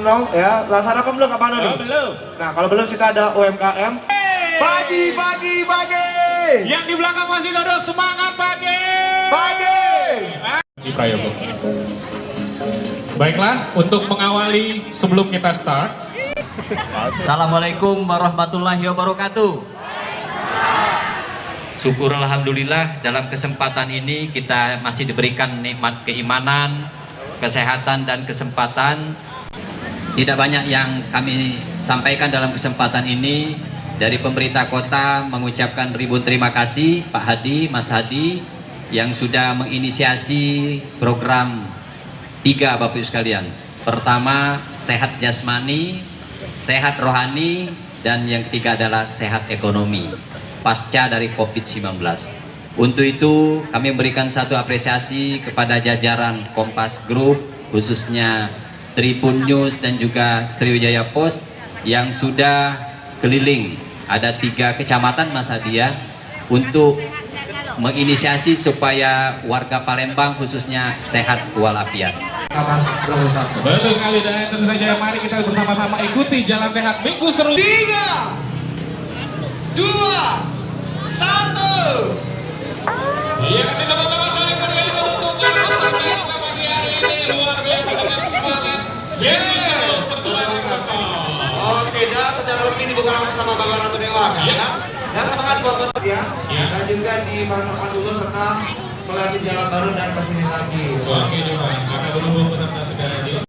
nol ya. Laksanakan belum kapan nih? Oh, belum. Nah, kalau belum kita ada UMKM. Pagi. Yang di belakang masih duduk, semangat pagi. Di Prayogo. Baiklah, untuk mengawali sebelum kita start. Assalamualaikum warahmatullahi wabarakatuh. Syukur alhamdulillah dalam kesempatan ini kita masih diberikan nikmat keimanan, kesehatan dan kesempatan. Tidak banyak yang kami sampaikan dalam kesempatan ini. Dari pemerintah kota mengucapkan ribuan terima kasih Pak Hadi, Mas Hadi yang sudah menginisiasi program 3 Bapak Ibu sekalian. Pertama, sehat jasmani, sehat rohani, dan yang ketiga adalah sehat ekonomi pasca dari COVID-19. Untuk itu kami memberikan satu apresiasi kepada jajaran Kompas Group, khususnya Tribun News dan juga Sriwijaya Post yang sudah keliling, ada 3 kecamatan Mas Hadia, untuk menginisiasi supaya warga Palembang khususnya sehat walafiat. Betul sekali, dan tentu saja mari kita bersama-sama ikuti jalan sehat minggu seru. 3, 2, 1. Iya, kasih teman-teman balik berkali untuk usaha kita pagi hari ini luar biasa dengan semangat. Yes, Oke, dan secara resmi dibuka langsung sama Bapak Ratu Dewa ya. Dan semangat buat Mas ya. Lanjutkan di masa dulu serta melalui jalan baru dan kesini lagi. Oke, juga karena berhubung peserta sudah hadir.